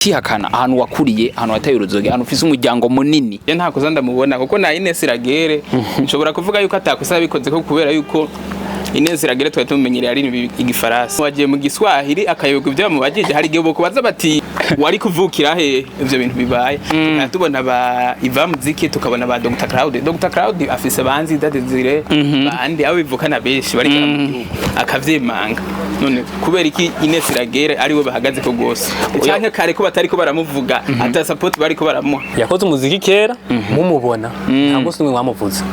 yihakana ahantu wakuriye ahantu wataye uruzoge ahantu ufise umuryango munini je nta koza ndamubona kuko na INÈS RAGUEL nshobora kuvuga yuko atakosa bikoze ko kubera yuko INÈS RAGUEL twari tumenyereye ari igifaransa wagiye mu Giswahili akayoga ibyo bamubajije hari gihe bokubaza bati wari kuvukira he ivyo bintu bibaye tubona ba Iva Muziki tukabona ba Dr. Claude afise banzi dadezire bandi abo bivukana benshi bari mu gihugu akavyemanga none kubera iki INÈS RAGUEL ari we bahagaze ko gose cyane kare ko batari ko baramuvuga ata support bari ko baramuha yakoze umuziki kera mumubona ntabwo sinwe mwamuvuze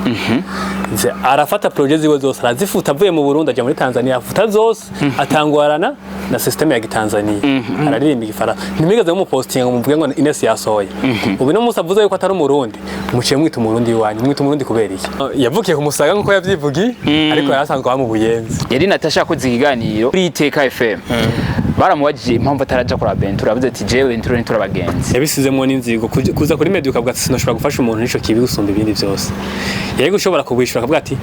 arafata project ziwe zose arazifuta avuye mu Burundi aje muri Tanzania afuta zose atangwarana na system ya Tanzania araririmba igifaransa nimigeze mu posting ngo muvuge ngo INès yasohoye ubu no musavuze yuko atari umurundi muciye mwita umurundi wanyu mwita umurundi kubera iki yavukiye ku Musaga nkuko yavyivugi ariko yarasanzwe mu Buyenzi yari NATASHA yakoze ikiganiro kuri Iteka FM baramubajije impamvu ataraja kuri BAIN TURO avuze ati jewe BAIN TURO nitura bagenzi yabisizemo n'inzigo kuza kuri media ukavuga ati sinashobora gufasha umuntu nico kibi gusumba ibindi byose yari gushobora kubishura akavuga ati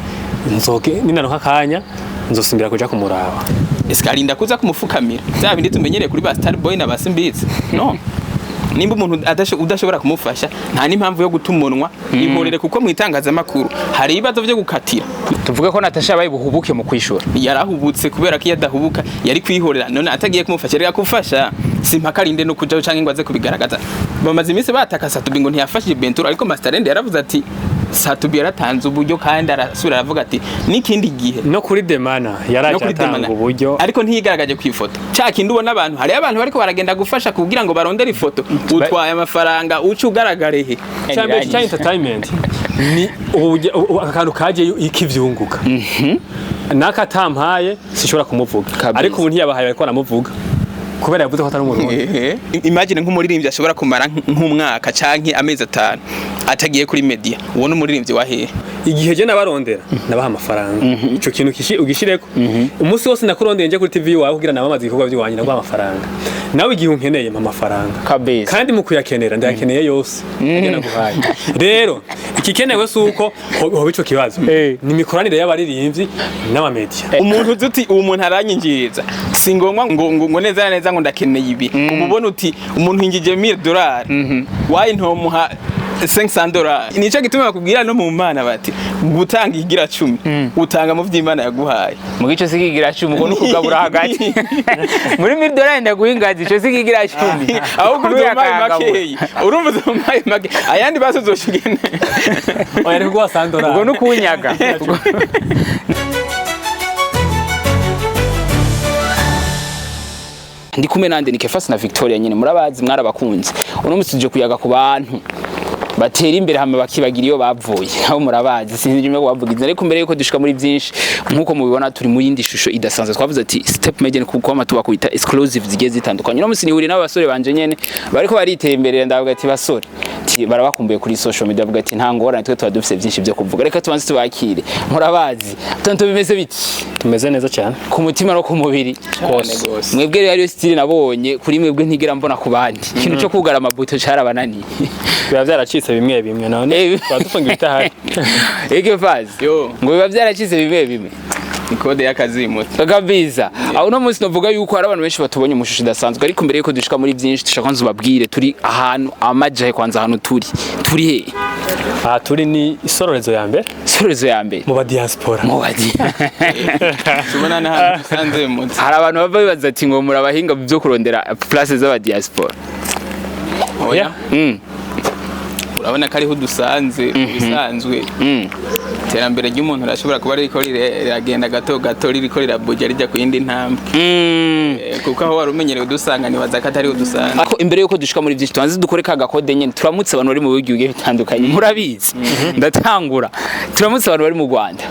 nzoge ninaronka kanya nzosimbira kuja kumuraba ese arinda kuza kumufukamira bya bindi tumenyereye kuri ba Star Boy na basimbizi no nimba umuntu udashobora kumufasha nta n'impamvu yo gutumunwa ihorere kuko mwitangaza makuru hari ibibazo byo gukatira tuvuge ko NATASHA bayi buhubuke mu kwishura yarahubutse kubera ko yadahubuka yari kwihorera none atagiye kumufasha reka kufasha simpakarinde no kujaho canke ngwaze kubigaragaza bamaze iminsi bataka Satubi ngo ntiyafashije BAIN TURO ariko Masterende yaravuze ati Satubi yaratanze uburyo kandi arasubira aravuga ati n'ikindi gihe no kuri demana yaracatanga uburyo ariko ntiyigaragaje ku ifoto cyakindi ubona abantu hari abantu bariko baragenda gufasha kugira ngo barondere ifoto utwaye amafaranga ucu ugaragarehe cyangwa cya entertainment ni akantu kaje ikivyunguka nakatampaye sishobora kumuvuga ariko ubu ntiyabahaye ariko aramuvuga kubera yavuze ko atari umurundi imagine nk'umuririmbyi ashobora kumara nk'umwaka canke amezi 5 atagiye kuri media ubona umuririmbyi wahe igihe je nabarondera nabaha amafaranga ico kintu ugishireko umunsi wose nakurondeye nje kuri TV wawe kugira nabamaze ibikorwa by'wanyu nabaha amafaranga nawe igihe unkeneye mu amafaranga kandi mu kuyakenera ndayakeneye yose ngena guhaye rero ikikenewe suko ho bico kibazo ni mikoranire y'abaririmbyi n'abamedia umuntu uzuti uwo muntu aranyinjiriza singomwa ngo neza ngo ndakeneye ibi ububona uti umuntu ingije $1000 wayi ntomuha $500 nico gituma bakubwira no mu Mana bati gutanga igira 10 utanga mu vy'Imana yaguhaye mu gico sikigira 10 ko nukugabura hagati muri $1000 ndaguhingaza ico sikigira 10 ahubwo uzomaye makeyi urumva uzomaye make ayandi basozoshugene oya rego $100 ubwo nukunyaga ndi kumwe nande ni Kefasi na Victoria nyine murabazi mwarabakunze uno musije kuyaga ku bantu batera imbere hama bakibagira iyo bavuye aho murabazi sinzi imwe bavugize ariko mbere yuko dushika muri byinshi nkuko mubibona turi mu yindi shusho idasanzwe twavuze ati step media kuko amatu bakwita exclusive zigiye zitandukanye no musi nihuri n'abasore banje nyene bariko baritemberera ndavuga ati basore barabakumbuye kuri social media bavuga ati nta ngorane twe dufise byinshi byo kuvuga reka tubanze tubakire murabazi tanto bimeze biti tumeze neza cyane ku mutima no ku mubiri kose mwebwe rero ariyo style nabonye kuri mwebwe ntigera mbona ku bandi ikintu cyo kugara amabuto cyarabananiye biba byaracitse bimwe none twadufunga ibitahari ege fazi ngo biba byaracitse bimwe ikode y'akazimutse kabiza aho no munsi novuga yuko hari abantu benshi batubonye mushusho idasanzwe ariko mbere yuko dushika muri byinshi dushaka kwanza ubabwire turi ahantu amajahe kwanza ahantu turi he turi ni isororezo ya mbere mu ba diaspora tubona na hano dusanze munsi hari abantu bava bibaza ati ngo murabahinga byo kurondera place z'aba diaspora oya urabona ko ariho dusanze bisanzwe terambere ry'umuntu rashobora kuba ariko riragenda gato ririko rirabuja rijya ku yindi ntambwe kuko aho warumenyereye udusanga nibaza ko atari udusanga ako imbere yuko dushika muri byinshi tubanze dukore ka gakode nyene turamutse abantu bari mu bihugu bigiye bitandukanye murabizi ndatangura turamutse abantu bari mu Rwanda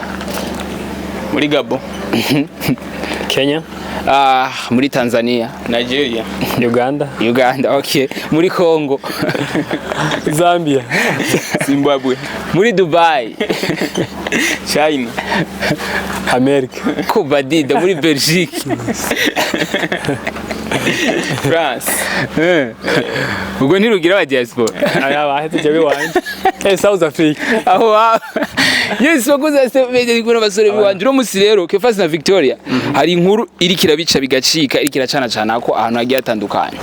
muri Gabo Kenya muri Tanzania Nigeria Uganda okay muri Congo Zambia Zimbabwe muri Dubai China America Kubadida muri Belgique France. ubwo ntirugira aba diaspora aya baheze je biwanje South Africa aho yes bakuza steveje gukora basore biwanje no musi rero Kefasi na Victoria hari inkuru iri kirabica bigacika iri kiracana cana ko ahantu hagiye atandukanye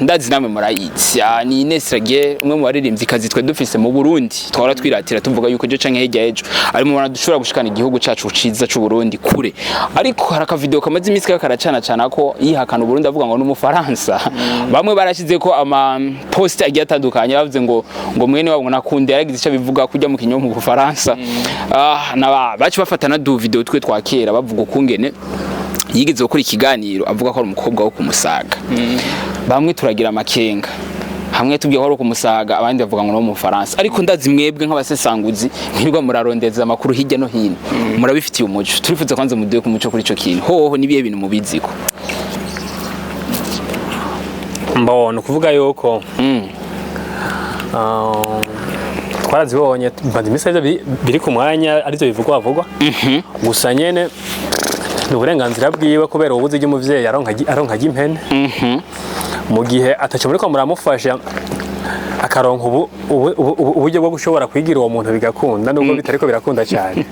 ndazi namwe murayizi ni INÈS RAGUEL umwe mu baririmbyi kazi twe dufise mu Burundi twara twiratira tuvuga yuko je canke hirya ejo ari mu bana dushobora gushikana igihugu cacu ciza c'u Burundi kure ariko haraka video kamaze iminsi karacana cana ko yihakana Burundi avuga ngo n'umufaransa bamwe barashize ko ama post agiye atandukanye bavuze ngo mwene wabo nakunde yaragize ico bivuga kujya mu kinyo mu Bufaransa baci bafatana du video twe twakera bavuga ukungene yigeze gukora ikiganiro avuga ko ari umukobwa wo kumusaga bamwe turagira amakenga hamwe tubwiye ko ari kumusaga abandi bavuga ngo no mu Faransa ariko ndazi mwebwe nk'abasesanguzi mwirwa murarondeza amakuru hirya no hino murabifitiye umuco turifuza kwanza muduye ku muco kuri ico kintu hoho nibiye bintu mubiziko mbona kuvuga yuko twarazibonye bandi message biri ku mwanya arizo bivugwa gusa nyene n'uburenganzira bwiwe kubera ubuzi ry'umuvyeyi aronka impene mu gihe ataco muri ko muramufasha akaronka uburyo bwo gushobora kwigira uwo muntu bigakunda nubwo bitariko birakunda cyane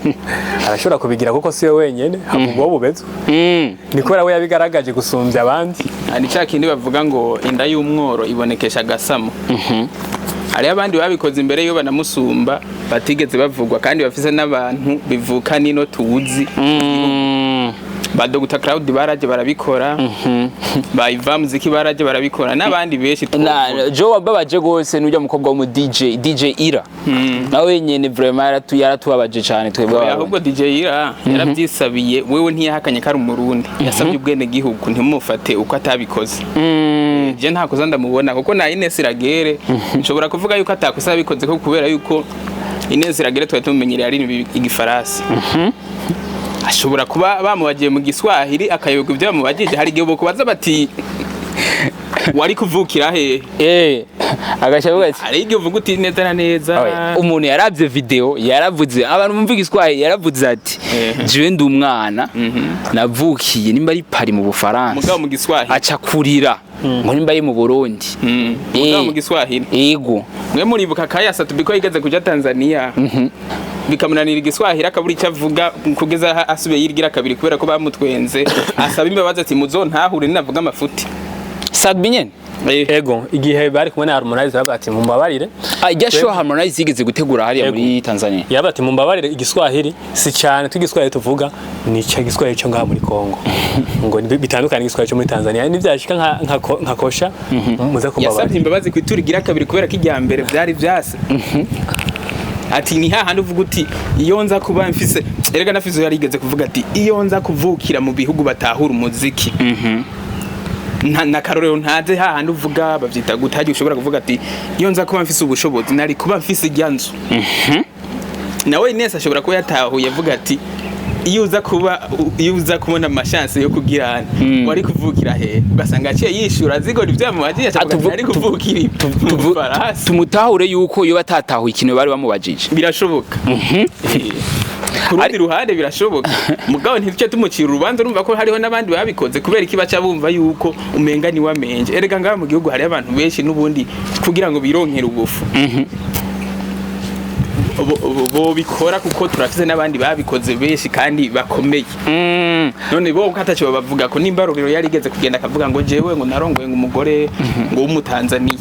arashobora kubigira kuko siwe wenyene habwo bubezo ni kubera we yabigaragaje gusumbya abandi ni cya kindi bavuga ngo inda y'umworo ibonekesha gasamo hari abandi babikoze imbere yo banamusumba batigeze bavugwa kandi bafise n'abantu bivuka nino tuzi ba Dr. Claude baraje barabikora ba Ivamuziki baraje barabikora n'abandi benshi jo wababaje gose n'ujya mukobwa wo mu DJ Ira nawe nyene vraiment yaratubabaje cyane twebwe ahubwo DJ Ira yarabyisabiye wewe ntiyahakanye kari umurundi yasabye ubwene gihugu ntimufate uko atabikoze je ntakoza ndamubona kuko na INès RAGUEL nshobora kuvuga yuko atakosa abikoze ko kubera yuko INès RAGUEL twa tumenyereye ari igifaransa ashobora kuba bamubagiye mu Giswahili akayoga ibyo bamubagije hari gihe bokubaza bati wari kuvukira he agashavuga ati ari igihe uvuga uti neza na neza umuntu yaravye video yaravuze abantu mumva Giswahili yaravuze ati jiwe ndi umwana navukiye nimba ari Paris mu Bufaransa mugabo mu Giswahili aca kurira ngo nimba ari mu Burundi mugabo mu Giswahili yego mwe muribuka kayasa tubiko yigeze kuja Tanzania bikamunanira Igiswahili akaburi cyavuga kugeza asubiye yirgira kabiri kubera ko bamutwenze asaba imbabazi ati muzontahure ninavuga amafuti Sadbinyene ego igihe bari kumwe na Harmonize bati mumbabarire ijyasho Harmonize yigeze gutegura hariya muri Tanzania yabati mumbabarire Igiswahili si cyane tugiswahili tuvuga ni cyo Igiswahili cyo ngaha muri Kongo ngo bitandukanye Igiswahili cyo muri Tanzania nivyashika nka kosha muze kumbabarira yasabye imbabazi kwiturigira kabiri kubera ko ijyambere byari byase ati ni hahandi uvuga uti iyo nza kuba mfise erega nafizo yarigeze kuvuga ati iyo nza kuvukira mu bihugu batahura umuziki na karorero ntaze hahandi uvuga bavyita gutaje ushobora kuvuga ati iyo nza kuba mfise ubushobozi nari kuba mfise ijyanzu nawe INès ashobora kuba yatahuye avuga ati iyo uza kubona amashanse yo kugira wari kuvukira he ugasanga aciye yishura zigora ibyamubagiye cyangwa ari kuvukira tumutahure yuko yo batatahuye ikintu bari bamubajije birashoboka kurundi ruhande birashoboka mugabo ntiduce tumucira urubanza urumva ko hariho nabandi babikoze kubera iki baca bumva yuko umenga ni wamenje erega ngaha mu gihugu hari abantu benshi nubundi kugira ngo bironkere ubufu bo bikora kuko turafise n'abandi babikoze benshi kandi bakomeye none bo katacho bavuga ko nimba ruriro yarigeze kugenda akavuga ngo jewe ngo narongoye ngo umugore ngo w'umutanzania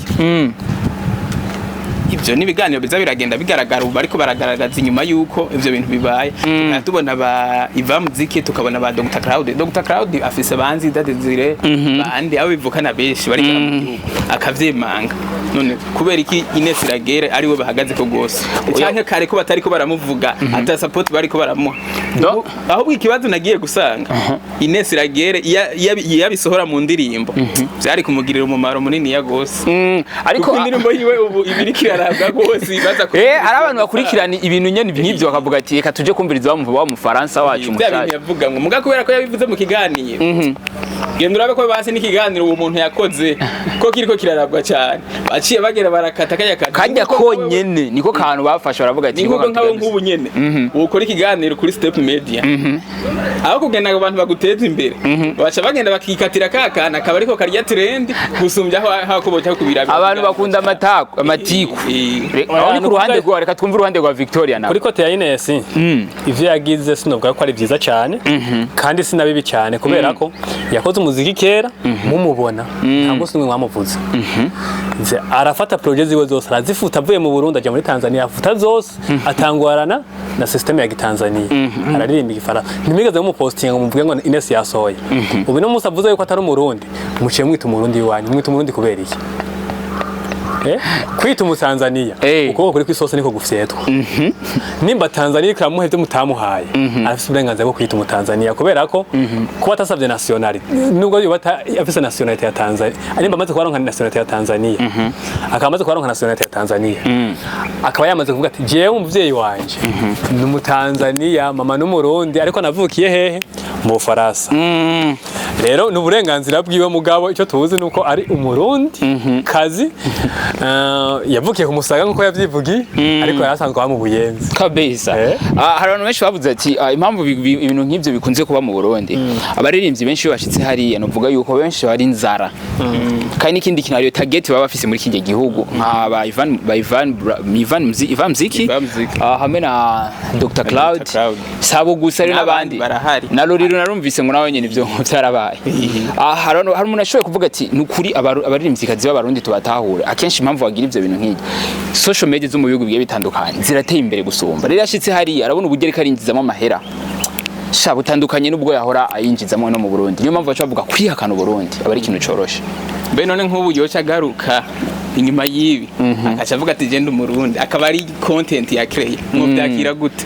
ibyo nibiganiro biza biragenda bigaragara ubu ariko baragaragaza inyuma yuko ivyo bintu bibaye tubona ba Ivamuziki tukabona ba Dr. Claude afise banzi dadezire bandi abo bivukana benshi bari mu gihugu akavyemanga none kubera iki INès RAGUEL ari we bahagaze ko gose cyane kare ko batari ko baramuvuga ata support bari ko baramuha ahubwo ikibazo nagiye gusanga INès RAGUEL yabisohora mu ndirimbo byari kumugirira umumaro munini ya gose ariko indirimbo yiwe ubu ibirikira arabwa gose baza ari abantu bakurikirana ibintu nyene nk'ivyo bakavuga ati reka tuje kumviriza wa mu Faransa wacu mushaka yavuga ngo muga kubera ko yabivuze mu kiganiro genda urabe ko basi n'ikiganiro uwo muntu yakoze ko kiriko kirarabwa cyane baciye bagera barakata kajya konyene niko kantu bafashe baravuga ati niko nkabo nk'ubu nyene ukora ikiganiro kuri Step Media aho kugenda abantu baguteza imbere baca bagenda bakikatira kakana akaba ariko karya trend gusumbya aho kubota kubira abantu bakunda amatiku aho ni ku ruhande rwa reka twumve uruhande rwa Victoria nawe kuri kote ya INès ivyo yagize sinovuga ko ari byiza cyane kandi sinabibi cyane kubera ko yakoze umuziki kera mumubona ntabwo sinwe mwamuvuze arafata project ziwe zose arazifuta avuye mu Burundi aje muri Tanzania afuta zose atangwarana na system ya Tanzania araririmba igifaransa nimigeze mu posting ngo muvuge ngo INès yasohoye ubu no musavuze yuko atari umurundi muciye mwita umurundi wanyu mwita umurundi kubera iki kwita umutanzania uko kuri kwisose niko gufyetwa nimba Tanzania ikamuhevye mutamuhaye afite uburenganzira bwo kwita umutanzania kubera ko kuba atasabye nationality nubwo yobata afise nationality ya Tanzania nimba amaze kubaronka nationality ya Tanzania akamaze kubaronka nationality ya Tanzania akaba yamaze kuvuga ati jewe umuvyeyi wanje ni umutanzania mama n'umurundi ariko navukiye hehe mu Faransa rero n'uburenganzira bwiwe mugabo icyo tuzi nuko ari umurundi kazi yavukiye kumusaga nkuko yavyivugiye ariko yarasanzwe ba mu Buyenzi kabisa hari abantu benshi bavuze ati impamvu ibintu nk'ivyo bikunze kuba mu Burundi abaririmbyi benshi bashitse hariya novuga yuko benshi bari nzara kandi n'ikindi kintu ariyo target baba bafise muri kije gihugu nka Ivan Mziki hamwe na Dr Cloud sabo gusa ari n'abandi na Loriro narumvise ngo nawe nyene ivyo byarabaye hari umuntu ashoboye kuvuga ati nukuri abaririmbyi kazi b'abarundi tubatahure akenshi impamvu bagira ivyo bintu nk'iki social media zo mu bihugu bigiye bitandukanye zirateye imbere gusumba rero yashitse hari arabona ubugereka arinjizamo amahera sha butandukanye n'ubwo yahora ayinjizamo no mu Burundi niyo mpamvu bavuga kwihakana Burundi abari ikintu coroshe be none nk'ubu yoca garuka inyuma yibi akaca avuga ati genda umurundi akaba ari content ya create mu byakira gute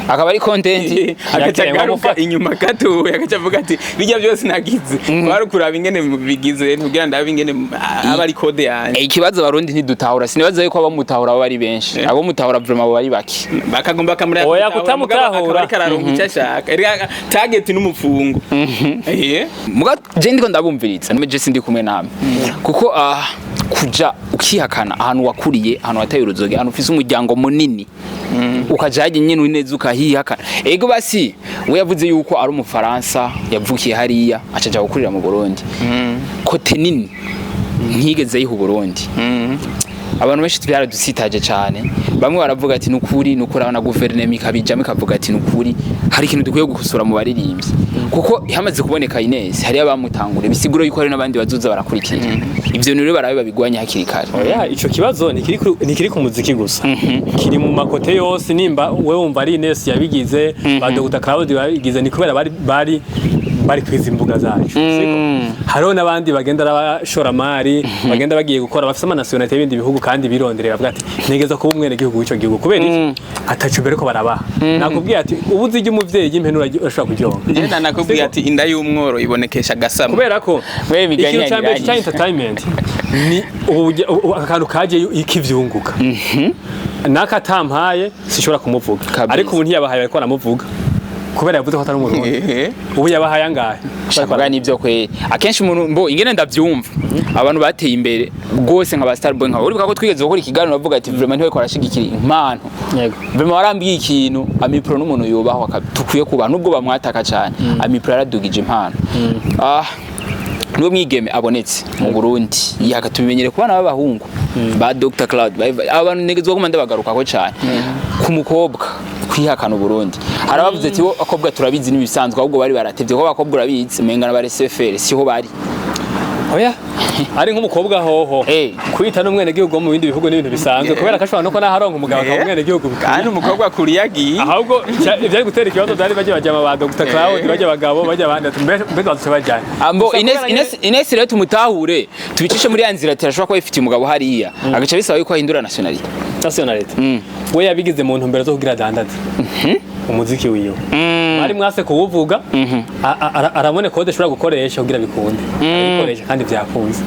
akaba ari content agaca inyuma gato agaca avuga ati bijya byose nagize kwari kuraba ingene bigize ntugira ndabe ingene aba ari code yanje ikibazo abarundi ntidutahura sinibaza yuko abo mutahura bari benshi abo mutahura vraiment bari baki bakagomba kamera oya kutamutahura kararonka cyashaka target n'umufungo muga je ndiko ndabumviriza nimeje sindi kumwe namwe kuko kuja ukihakana ahantu wakuriye ahantu wataye uruzoge ahantu ufise umuryango munini ukajaje nyene uneze ukahihakana ego basi we yavuze yuko ari umufaransa yavukiye hariya acaja gukurira mu Burundi kote nini ntigeze yihu Burundi abantu benshi tubyaradusitaje cyane bamwe baravuga ati nukuri nukurana guverinoma ikabijamo ikavuga ati nukuri hari ikintu dukwiye gukosora mu baririmbyi kuko hamaze kuboneka INès hari abamutangure bisiguro yuko hari nabandi bazuza barakurikira ivyo nire barabe babigwanya hakiri kare oya ico kibazo nikiri ku muziki gusa kiri mu makote yose nimba we wumva ari INès yabigize ba Dr Cloud yabigize ni kubera bari kwiza imbuga zacu siko hariho nabandi bagenda abashoramari bagenda bagiye gukora bafise amanationalite y'ibindi bihugu kandi bironderera bavuga ati ntegeza kuba umwene gihugu w'ico gihugu kubera iki atacu bereko barabaha nakubwiye ati ubuzi y'umuvyeyi y'impenura urashobora kujonga ngenda nakubwiye ati inda y'umworo ibonekesha gasama kubera ko we biganya cyane cya entertainment ni akantu kaje ikivyunguka nakatampaye sishobora kumuvuga ariko ubu ntiyabahaye ariko aramuvuga kubera yavuze ko atari umurundi ubu yabahaye angahe shaka nibyo kwe akenshi umuntu mbo ingene ndavyumva abantu bateye imbere gose nka ba Starboy nka uri ko twigeze gukora ikiganiro bavuga ati vraiment ntiwe korashigikira impano yego vraiment warambiye ikintu amipro n'umuntu yubaho tukwiye kuba nubwo bamwataka cyane amipro yaradugije impano n'uwo mwigeme abonetse mu Burundi yakatubimenyere kubana b'abahungu ba Dr Cloud abantu negezwa ko mande bagaruka ko cyane ku mukobwa kwihakana Burundi arabavuze ati bo akobwa turabizi nibisanzwe ahubwo bari baratevye ko bakobwa urabizi mengana bare CFR siho bari oya ari nk'umukobwa hoho kwita n'umwene gihugu mu bindi bihugu n'ibintu bisanzwe kubera kashobora no ko naharonka umugabo ka umwene gihugu kandi umukobwa kuriyagiye ahubwo byari gutera ikibazo byari bajya ba Dr Cloud bajya abagabo bajya abandi mbega bazobajyana ambo INès rero tumutahure tubicishe muri yanzira tirashobora ko ifite umugabo hariya agaca bisaba yuko ahindura nationality we yabigize mu ntumbero zo kugira dandaza umuziki wiyo ari mwase kuwuvuga arabone kode shobora gukoresha kugira bikunde bikoresha kandi byakunze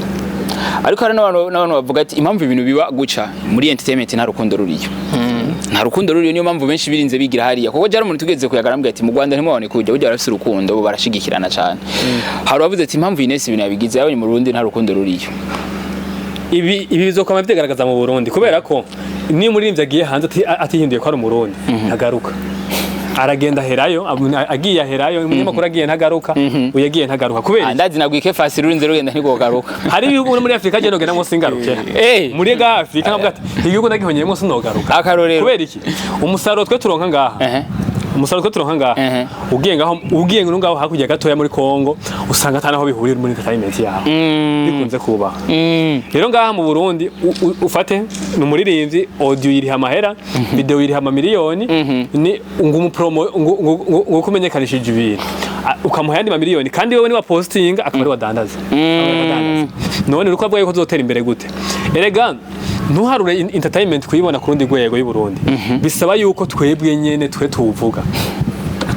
ariko hari n'abantu bavuga ati impamvu ibintu biba guca muri entertainment nta rukundo ruriyo nta rukundo ruriyo, niyo mpamvu benshi birinze bigira hariya kuko jara umuntu tugeze kuyagarambye ati mu Rwanda ntimubone kujya burya barafise urukundo bo barashigikirana cyane. Hari wavuze ati impamvu INÈS ibintu yabigize yabonye mu Burundi nta rukundo ruriyo. Ibi bizokoma byigaragaza mu Burundi kubera ko ni umuririmbyi agiye hanze atihinduye ko ari umurundi ntagaruka. Aragenda herayo agiye herayo umunyamakuru agiye ntagaruka uyagiye ntagaruka kubera ndazi nagwike fasi rurinze rugenda ntigogaruka. Hari ibihugu muri Afrika agenda genda mo singaruke muri ga Afrika nkavuga ati igihugu nagihonye mo sinogaruka akarorero kubera iki umusaruro twe turonka ngaha umusaruro twe turonka ngaha ugiye ngaho hakurya gatoya muri Kongo usanga atanaho bihurira muri entertainment yaho bikunze kuba rero ngaha mu Burundi ufate numuririmbyi audio iri hamahera video iri hama miliyoni ni ngumu promo ngukumenyekanishije ibintu ukamuha yandi miliyoni kandi wewe ni wa posting akaba ari wadandaza none uruko avuga yuko zotera imbere gute erega ntuharure entertainment kuyibona ku rundi rwego y'u Burundi bisaba yuko twebwe nyene twe tuvuga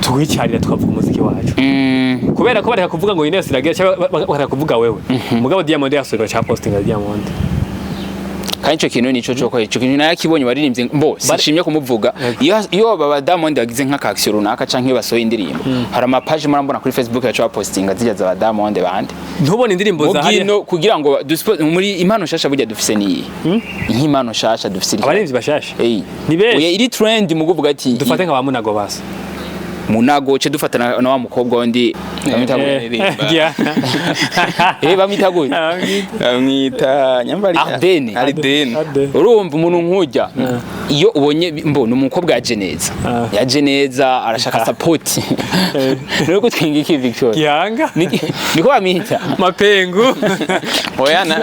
tuwicarira tukavuga umuziki wacu kubera ko bareka kuvuga ngo INès RAGUEL cyangwa bareka kuvuga wewe mugabo Diamond yasohora cha posting ya Diamond kandi ico kintu nico cyo ico kintu nakibonye waririmbye mbo sishimye kumuvuga iyo baba Diamond yagize nka action runaka canke basohoye indirimbo hari ama page murambona kuri Facebook yacu postinga zijya za Diamond bande ntubone indirimbo za hariya kugira ngo muri impano shasha burya dufise ni impano shasha dufise abarinzi bashasha ni bese iri trend mu kuvuga ati dufate nka ba Munago basa Munago ce dufatana na wa mukobwa wundi bamwita nyambari Ardene urumva umuntu nkujya iyo ubonye mbona umukobwa yaje neza arashaka support nuko twinga iki Victor yanga niko bamwita mapengu oyana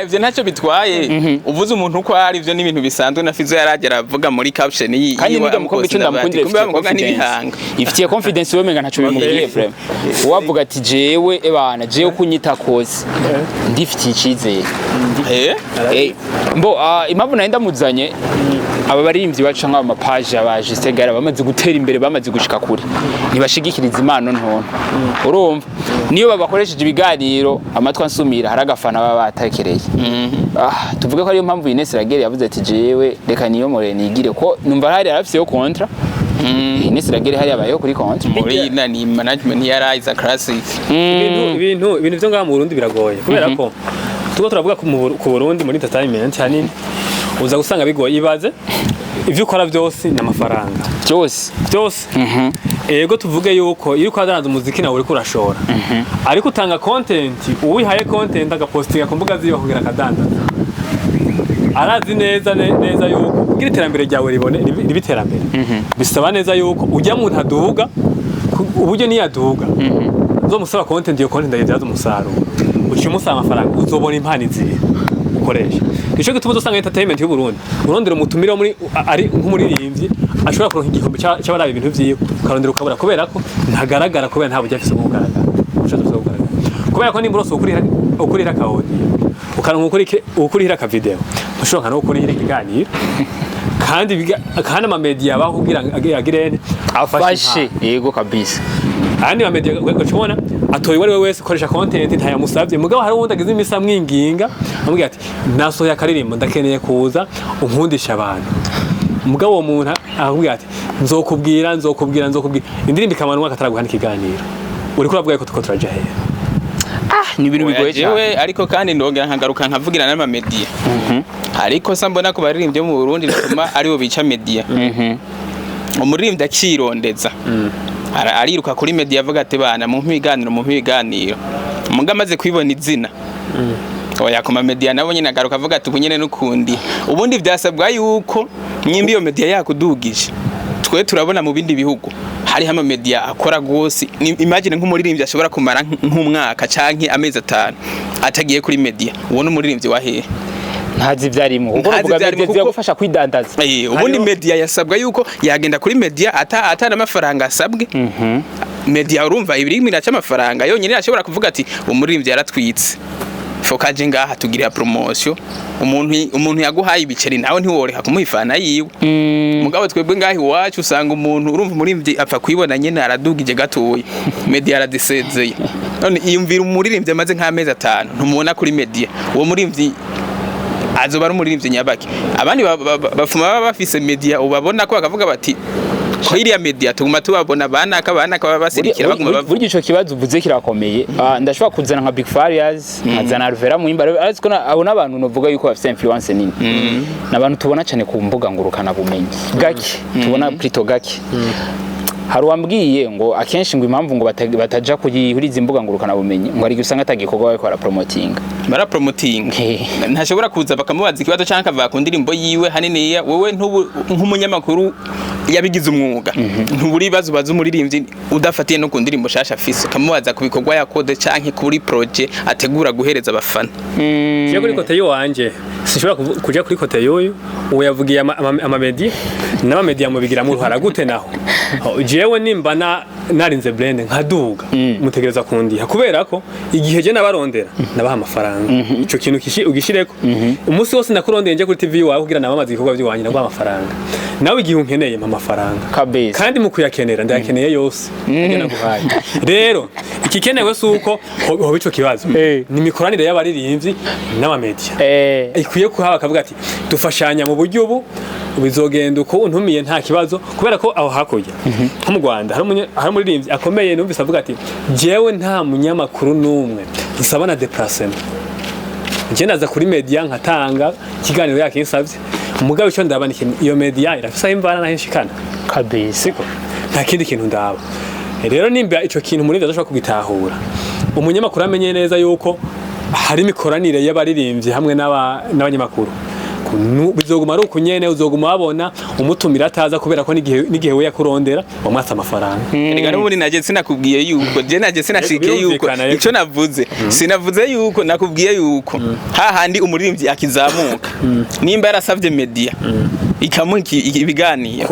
ivyo ntacyo bitwaye uvuze umuntu uko ari ivyo n'ibintu bisanzwe na Fizo yaragera avuga muri caption yi kandi niga mukobwa icyo ndamukundira ifitiye confidence womenga ntaco bimubwiye frame wavuga ati jewe ebana jewe kunyita kose ndifitiye icizere mbo impamvu nari ndamuzanye aba baririmbyi bacu nk'aba mapage abaje segara bamaze gutera imbere bamaze gushika kure ntibashigikiriza impano ntonto urumva niyo babakoresheje ibiganiro amatwa ansumira haragafana baba batakereye tuvuge ko ariyo mpamvu INès RAGUEL yavuze ati jewe reka niyo more nigire ko numva hari arafise yo kontra INès RAGUEL hari abayo kuri kontra muri ni management ya Rise Classic ibintu byo ngaha mu Burundi biragoye kubera ko tuko turavuga ku Burundi muri entertainment hanini uza gusanga bigoye ibaze ivyo ukora byose n'amafaranga byose ego tuvuge yuko iyo kwadanza umuziki nawe uri kurashora ariko utanga content uwihaye content agapostinga ku mbuga ziyo kugira kadanza arazi neza yuko kugira iterambere ryawe ribone ribiterambere bisaba neza yuko ujya mu ntaduga uburyo niyaduga zo musaba content iyo content yazaza umusaruro ucimusaba amafaranga uzobona impano izire ukoresha nico gituma uzosanga entertainment y'u Burundi urondera umutumire muri ari nk'umuririmbyi ashobora kuronka igihombo cy'abarabe ibintu vyiwe ukarondera ukabura kubera ko ntagaragara kubera nta buryo afise bwo kugaragara kubera ko nimba urose ukurira ka audio ukaronka ukurira ka video ushobora no ukurira ikiganiro kandi ama media baho kugira agirene afashe yego kabisa andi ama media gacubona atoye wari wese koresha content ntayamusavye mugabo hari uwundi agize imisa mwinginga amubwira ati nasohoye akaririmbo ndakeneye kuza unkundisha abantu mugabo uwo muntu ahubwira ati nzokubwira indirimbo ikamanwa kataraguhana ikiganiro uri kuravuga ko tuko turaja he ni ibintu bigoye cyane ariko kandi ndongera nkagaruka nkavugira n'ama media ariko sambona ko baririmbye mu Burundi bituma aribo bica media umuririmbyi akirondeza ariruka kuri media avuga ati bana mu mpiganiro muga amaze kwibona izina oya kuma media nabo nyine agaruka avuga ati bunyene n'ukundi ubundi byasabwa yuko nyimbi iyo media yakudugije twe turabona mu bindi bihugu hari hama media akora gose imagine nk'umuririmbyi ashobora kumara nk'umwaka canke amezi 5 atagiye kuri media ubona umuririmbyi wahe ntazi vyarimo kuko media gufasha kwidandaza ubundi media yasabwa yuko yagenda kuri media atana amafaranga asabwe media urumva ibiri minaca amafaranga yonyine ashobora kuvuga ati umuririmbyi yaratwitse fokaje ngaha tugira promotion umuntu yaguhaye ibiceri nawe ntiworeka kumuhifana yiwe mugabo twebwe ngahi wacu usanga umuntu urumva umuririmbyi apfa kwibona nyene aradugije gatoye media aradisezeye none iyumvira umuririmbyi amaze nk'amezi 5 ntumubona kuri media uwo muririmbyi azoba ari umuririmbyi nyabaki abandi bafuma baba bafise media ubabona ko bakavuga bati ko iriya media tuguma tubabona banaka baba basirikira baguma bavuga buryo ico kibazo uvuze kirakomeye ndashobora kuzana nka Big Farias nkazana Alvera mu imbare ariko abona abantu novuga yuko bafite influence nini nabantu tubona cyane ku mbuga ngurukana bumenyi gake tubona plutôt gake hari wambwiye ngo akenshi ngo impamvu ngo bataja kuyihuriza imbuga ngurukana bumenyi ngo ari gusanga atagikorwa bari kwa promoting bara promoting ntashobora kuza bakamubaza ikibazo canka bava ndirimbo yiwe hanini wowe nk'umunyamakuru yabigize umwuga ntuburi bazubaza umuririmbyi udafatiye no ku ndirimbo shasha afise kamubaza ku bikorwa yakode canke kuri project ategura guhereza abafana je kuri kote yo wanje sinshobora kuja kuri kote yoyo uwo yavugiye amamedia n'amamedia mu bigira mu ruhara gute naho jewe nimba narinze blend nkaduga mutegereza kundiha kubera ko igihe je nabarondera nabaha amafaranga ico kintu ugishireko umunsi wose nakurondeye nje kuri TV wawe kugira nabamaze ibikorwa by'iwanyu nabaha amafaranga nawe igihe unkeneye amafaranga kabisa kandi mu kuyakenera ndayakeneye yose ngena guhaye rero ikikenewe suko hoba ico kibazo ni mikoranire y'abaririmbyi n'amamedia ikwiye kuhaba akavuga ati dufashanya mu buryo ubu bizogenda uko untumiye nta kibazo kubera ko aho hakurya nko mu Rwanda hari umuririmbyi akomeye numvise avuga ati jewe nta munyamakuru numwe nsaba na déplacement je naza kuri media nkatanga kiganiro yake insavye umugabo cyo ndabanikiye iyo media irafisa imvana na henshikana kabisa nta kindi kintu ndaba rero nimba ico kintu muri ndashobora kugitahura umunyamakuru amenye neza yuko hari mikoranire y'abaririmbyi hamwe n'abanyamakuru bizoguma ari ukunyene uzoguma wabona umutumira ataza kubera ko nigihe we yakurondera wamwatsa amafaranga rega n'ubundi naje sinakubwiye yuko je naje sinashikiye yuko ico navuze sinavuze yuko nakubwiye yuko hahandi umuririmbyi akizamuka nimba yarasavye media ikamuki ibiganiro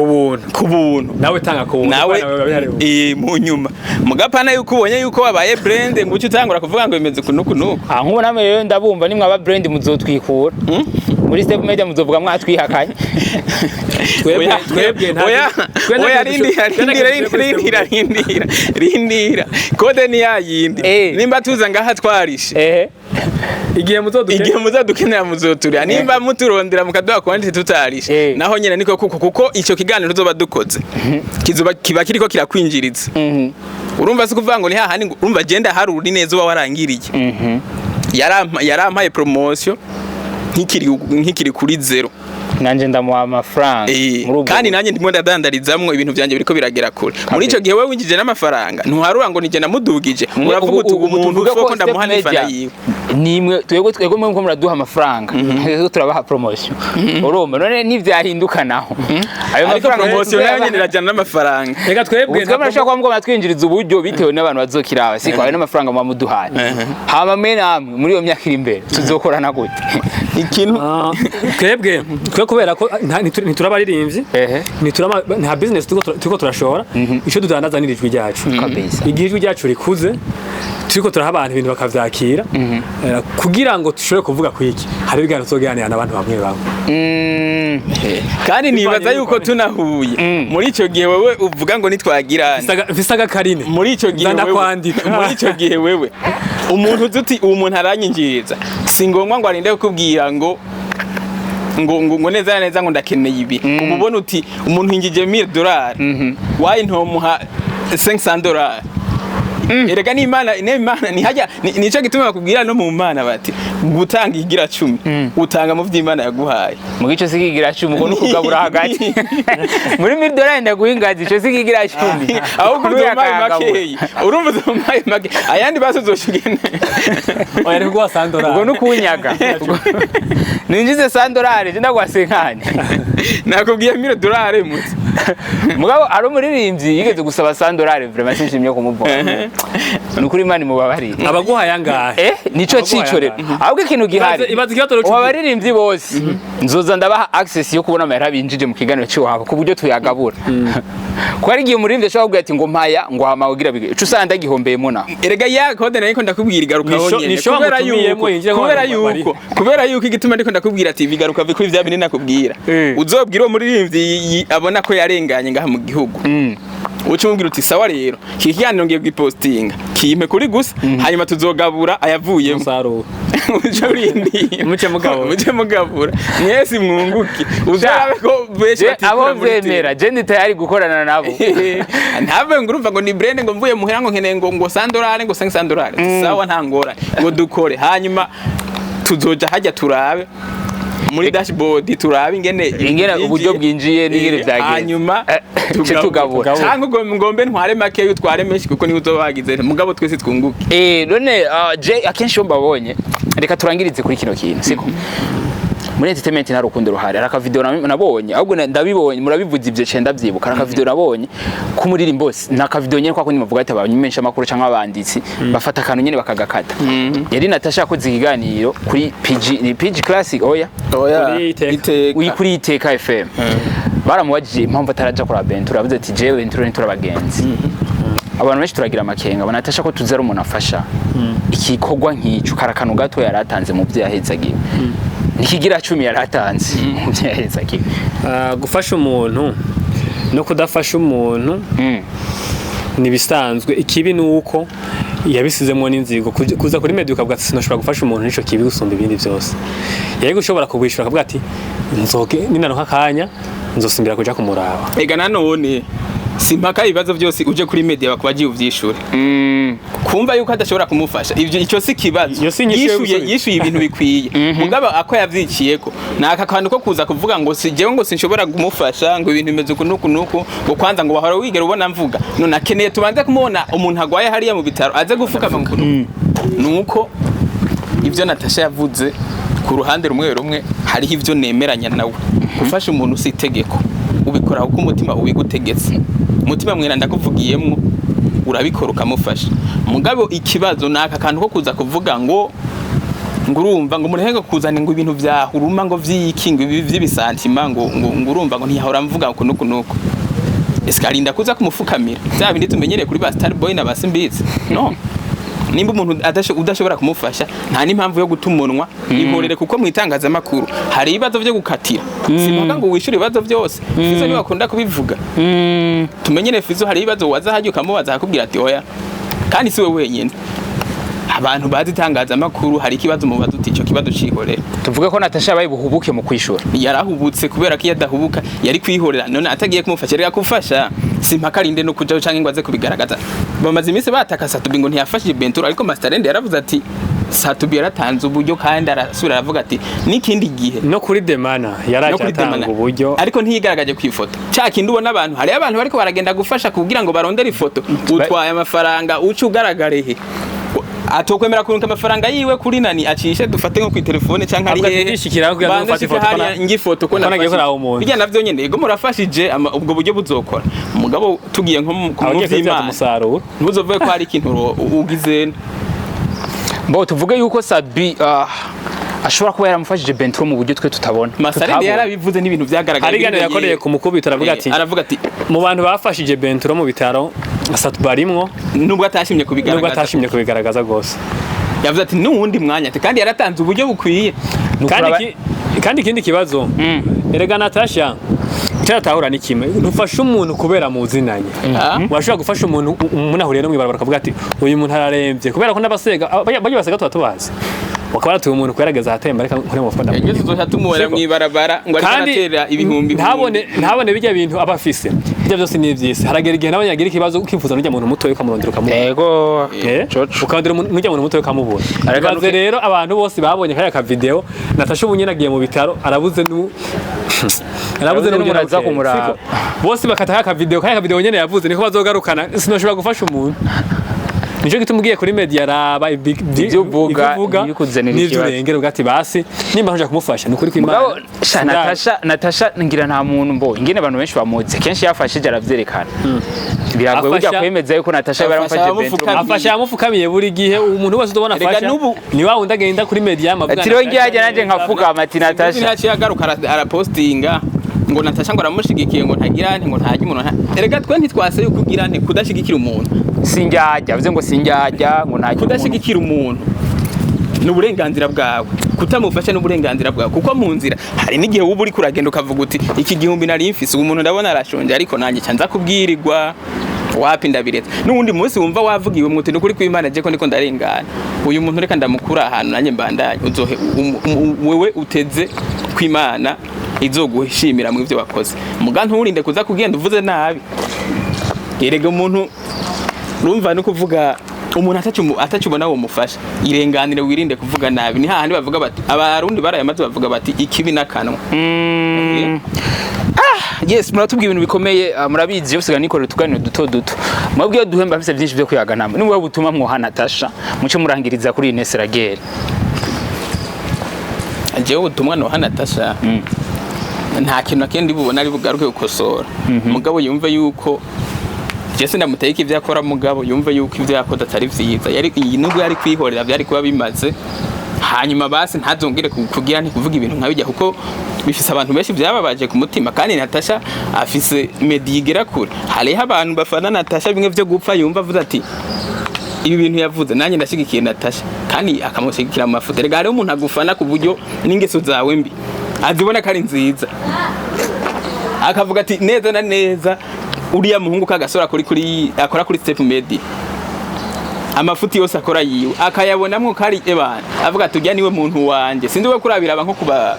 kubuntu nawe tanga kubuntu nawe mu nyuma mugapana yuko ubonye yuko wabaye brand ngo uci utangura kuvuga ngo bimeze kunuku nkubo namwe rero ndabumva nimwe aba brand muzotwikura muri step media muzovuga mwatwihakanye twebwe rindira kode ni yayindi nimba tuza ngaha twarishe igihe muzodukenera muzoturya nimba muturondera mukaduha kwandite tutarishe naho nyene niko kuko ico kiganiro tuzoba dukoze kiba kiriko kirakwinjiriza urumva se kuvuga ngo ni hahandi urumva genda haruri neza uba warangiriye yarampaye promotion nkikiri kuri zero nanje ndamuha amafaranga kandi nanje ndimo ndadandarizamwo ibintu byanje biriko biragera kure muri ico gihe wewe winjije n'amafaranga ntuharura ngo nije namudugije uravuga uti umuntu uko ndamuha n'ifana yiwe nimwe twego mwe muraduha amafaranga rero turabaha promotion urumva none nivyahinduka naho ayo mafaranga promotion nayo nyene irajana n'amafaranga reka twebwe ndashaka kwa mugoma twinjiriza uburyo bitewe n'abantu bazokiraba siko ayo n'amafaranga mwamuduhaye hama mwe namwe muri iyo myaka iri imbere tuzokorana gute ikintu twebwe kubera ko ntiturabaririmbyi nta business turiko turashora ico dudandaza ni ijwi ryacu igihe ijwi ryacu rikuze turiko turaha abantu ibintu bakavyakira kugira ngo tushobore kuvuga kwiki hari ibiganiro tuzoganira n'abantu bamwe bamwe kandi nibaza yuko tunahuye muri ico gihe wewe uvuga ngo nitwagirana visaga karine muri ico gihe wewe umuntu uzuti uwo muntu aranyinjiriza singomwa ngo arinde kukubwira ngo neza ngo ndakeneye ibi ububona uti umuntu ingije $1000 wayi ntomuha $500 erega n'Imana ni hajya nico gituma bakubwira no mu Mana bati gutanga igira 10 utanga mu vy'Imana yaguhaye mu gico sikigira 10 ko nukugabura hagati muri $1000 ndaguhingaza ico sikigira 10 aho kudumaye makeyi urumva udumaye make ayandi basozoshugene oya rego $100 ubwo nukunyaga ninjize $100 je ndagwasenkanye nakubwiye $1000 muti mugabo ari umuririmbyi yigeze gusaba $100 vraiment sinshimye kumubona nukuri Imana mubabari abaguha yangahe nico cico rero ahubwo ikintu gihari abaririmbyi bose nzoza ndabaha access yo kubona amahera binjije mu kiganiro cy'uwabo ku buryo tuyagabura ko ari gihe umuririmbyi ashobora kuvuga ati ngo mpaya ngo hama ugira bige ico usanga ndagihombeyemo na erega ya code nayo ndakubwira igaruka honyene kubera yuko igituma ndiko ndakubwira ati bigaruka kuri vya binini nakubwira uzobwira umuririmbyi abona ko yarenganye ngaha mu gihugu uca umubwira uti sawa rero iki kiganiro ngiye kugipostinga kimpe kuri gusa hanyuma tuzogabura ayavuyemo umusaruro uca urindira muce mugabura mwese mwunguke uzabe ko beshe abo bemera je ndi tayari gukorana nabo ntabwo ngurumva ngo ni brand ngo mvuye muhera ngo nkeneye ngo $100 ngo $500 sawa ntangora ngo dukore hanyuma tuzoja hajya turabe muri dashboard turabe ingene uburyo bwinjiye n'ingene byagenze hanyuma tugabura cyangwa ngombe ntware make utware menshi kuko ni uzobagize mugabo twese twunguke none je akenshi yo mbabonye reka turangirize kuri kino kintu siko muri entertainment nta rukundo ruhari araka video nabonye ahubwo ndabibonye murabivuze ivyo cenda byibuka araka video nabonye ku muririmbo naka video nyene kwa kundi muvuga ati abanyumensha makuru canke abanditsi bafata akantu nyene bakagakata yari NATASHA yakoze ikiganiro kuri PG Classic oya kuri Iteka FM baramubajije impamvu ataraja kuri BAIN TURO yavuze ati jewe BAIN TURO turabagenzi abantu benshi turagira amakenga NATASHA ko tuzera umuntu afasha ikikorwa nk'ico karakano gato yaratanze mu byahezagiye nikigira 10 yaratanze mu byahezagiye gufasha umuntu no kudafasha umuntu nibisanzwe ikibi nuko yabisizemo n'inzigo kuza kuri media ukavuga ati sinashobora gufasha umuntu nico kibi gusumba ibindi byose yari gushobora kubwishura akavuga ati nzoge ninano kakanya nzosimbira kuja kumuraba ega nanone simpaka ibibazo byose uje kuri media bakubagiye uvyishure kumva yuko adashobora kumufasha ivyo icyo si kibazo yishuye ibintu bikwiye mugabo ako yavyiciyeko naka kantu ko kuza kuvuga ngo si jewe ngo sinshobora kumufasha ngo ibintu bimeze kunuku nuko ngo kwanza ngo bahora wigera ubona mvuga none akeneye tubanze kumubona umuntu agwaye hariya mu bitaro aze gufuka mu nuko ivyo NATASHA yavuze ku ruhande rumwe hari ivyo nemeranya nawe gufasha umuntu si itegeko ubikora uko umutima ubigutegetse umutima mwera ndakuvugiyemo urabikora ukamufasha mugabo ikibazo naka kantu ko kuza kuvuga ngo urumva ngo murehenge kuzana ngo ibintu bya huruma ngo vyiki ngo by'ibisantima ngo urumva ngo ntiyahora mvuga uko nuko esikarinda kuza kumufukamira bya bindi tumenyereye kuri ba Star Boy na basimbizi no nimba umuntu udashobora kumufasha nta n'impamvu yo gutumunwa ihorere kuko mu itangazamakuru hari ibibazo byo gukatira simpaka ngo wishure ibibazo byose Fizo ni bakunda kubivuga tumenyere Fizo hari ibibazo waza hajye ukamubaza akubwira ati oya kandi siwe wenyine abantu bazi itangazamakuru hari ikibazo mu baduti ico kibazo cihorera tuvuge ko NATASHA baye buhubuke mu kwishura yarahubutse kubera ko yadahubuka yari kwihorera none atagiye kumufasha reka kufasha simpaka rinde no kuja canke ngo aze kubigaragaza bamaze iminsi bataka Satubi ngo ntiyafashije BAIN TURO ariko Masterende yaravuze ati Satubi yaratanze uburyo kandi arasubira aravuga ati n'ikindi gihe no kuri demana yaracatanga uburyo ariko ntiyigaragaje ku ifoto cyakindi ubona abantu hari abantu bariko baragenda gufasha kugira ngo barondere ifoto utwaye amafaranga ucu ugaragarehe atokwemera kurunka amafaranga yiwe kuri nani acishe dufate nko ku telefone canke ari he ndishikira kugira ngo ufate ifoto ngifoto ko nafashije bijya navyo nyene yego murafashije ubwo buryo buzokora umugabo tugiye nko ku muvyima ntuzovuye ko hari ikintu ugize mbo tuvuge yuko Sabi ashobora kuba yaramufashije BAIN TURO mu buryo twe tutabona Masarende yarabivuze n'ibintu byagaragaye hari gano yakoreye ku mukubito aravuga ati mu bantu bafashije BAIN TURO mu bitaro Satubi barimwo nubwo atashimye kubigaragaza gose yavuze ati n'uwundi mwanya ati kandi yaratanze uburyo bukwiye kandi ikindi kibazo erega NATASHA cyatahura ni kimwe ntufasha umuntu kubera muzinanye washobora gufasha umuntu ahuriye no mwibarabara akavuga ati uyu muntu araremvye kubera ko n'abasega baje basega tubazi wakabara tu umuntu kwerageza hatemba reka nkore mu fanda yageze uzoha tumubera mwibarabara ngo ari aratera ibihumbi ntabone bijya bintu abafise bijya byose ni byisi haragera igihe n'abanyagira ikibazo ukifuza n'ujya muntu muto ukamurondera ukamubona yego ukandira n'ujya muntu muto ukamubona aravuze rero abantu bose babonye kaya ka video NATASHA ubunyene agiye mu bitaro arabuze n'umuntu aza kumuraba bose bakata ka video nyene yavuze niko bazogarukana sinoshobora gufasha umuntu nico gituma ugiye kuri media raba ibyo uvuga n'ivyo urengera ugati basi nimba nje kumufasha nukuri ko Imana NATASHA ngira nta muntu mbo ingene abantu benshi bamuzi kenshi yafashije aravyerekana biragoye ujya kwemeza yuko NATASHA baramufashije BAIN TURO afasha yamufukamiye buri gihe umuntu wese udobona afasha ni wa wundi agenda kuri media amavuga ati rongi yaje nanje nkavuga amati NATASHA ntaci yagaruka arapostinga ngo NATASHA ngo aramushigikiye ngo ntagirane ngo ntajye umuntu erega twe ntitwase yuko ugirane kudashigikira umuntu sinjajya avuze ngo sinjajya ngo ntajye kudashigikira umuntu n'uburenganzira bwawe kutamufasha n'uburenganzira bwawe kuko mu nzira hari n'igihe uba uri kuragenda ukavuga uti iki gihumbi nari mfise umuntu ndabona arashonje ariko nanjye cyanza kubwirirwa wapi ndabiretse n'undi munsi wumva wavugiwe muti n'ukuri kw'Imana je ko ndiko ndarengana uyu muntu reka ndamukura ahantu nanye mbandanye uzohe wewe uteze kw'Imana izogushimira mu ivyo wakoze muga nturinde kuza kugenda uvuze nabi erega umuntu urumva no kuvuga umuntu atacubona wo mufasha irenganire wirinde kuvuga nabi ni hahandi bavuga bati abarundi barayamaze bavuga bati ikibi nakanwa yes muratubwiye ibintu bikomeye murabizi yose ganikore tuganiro duto mwabwiye duhemba afise byinshi byo kuyaganama ni mwe butuma mwoha Natasha muce murangiriza kuri INÈS RAGUEL jewe ubutumwa no Natasha nta kintu akendi bubona ari bugaruke gukosora mugabo yumve yuko Jesse ndamuteye ivyo akora mugabo yumve yuko ivyo yakoze atari vyiza yari nubwo yari kwihorera byari kuba bimaze hanyuma basi ntazongere kugira nti kuvuga ibintu nkabijya kuko bifise abantu benshi byababaje ku mutima kandi Natasha afise medigera kure hariho abantu bafana Natasha bimwe byo gupfa yumva avuze ati ibi bintu yavuze nanjye ndashigikiye Natasha kandi akamushigikira mu mafoto rega hariho umuntu agufana ku buryo n'ingeso zawe mbi azibona kari nziza akavuga ati neza na neza uriya muhungu kagasora akora kuri step media amafuti yose akora yiwe akayabonamwo kari ebana avuga tujya niwe muntu wanje sindi we kurabiraba nko kuba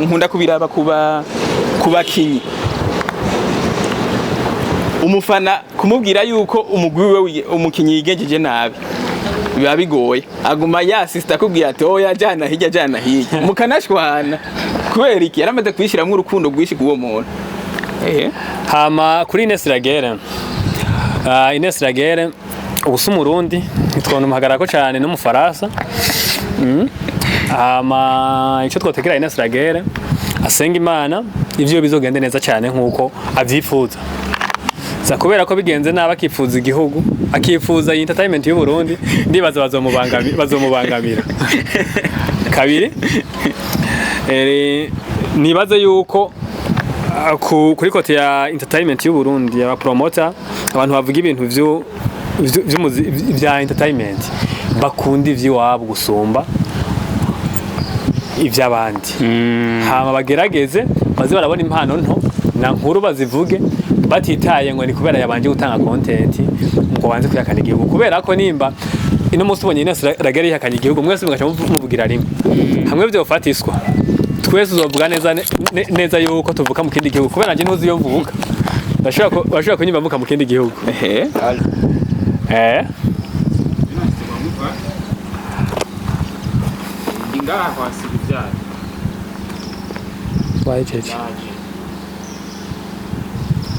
nkunda kubiraba kuba kinyi umufana kumubwira yuko umugwi we umukinyi yigenjeje nabi biba bigoye aguma yasista kubwira ati oya jana hirya mukanashwana kubera iki yaramaze kwishiramwe urukundo rwishi kuwo muntu hama kuri INès RAGUEL INès RAGUEL ubusa umurundi twona umuhagarako cyane no mu Faransa hama ico twotegera INès RAGUEL asenga Imana ivyo bizogende neza cyane nkuko avyifuza za kubera ko bigenze naba akifuza igihugu akifuza entertainment y'u Burundi ndibaza bazomubangamira kabiri nibaze yuko kuri kote ya entertainment y'u Burundi aba promoter abantu bavuga ibintu vya entertainment bakunda ivy'iwabo gusumba ivy'abandi hama bagerageze baze barabona impano nto na nkuru bazivuge batitaye ngo ni kubera yabanje gutanga content ngo banze kuyakana igihugu kubera ko nimba ino munsi ubonye INès RAGUEL yihakanye igihugu mwese mugaca muvugira rimwe hamwe byo fatiswa twese uzovuga neza yuko tuvuka mu kindi gihugu kubera nje ntuzi iyo mvuka bashobora kunyimba mvuka mu kindi gihugu ingaha kwasiga ivyaro waje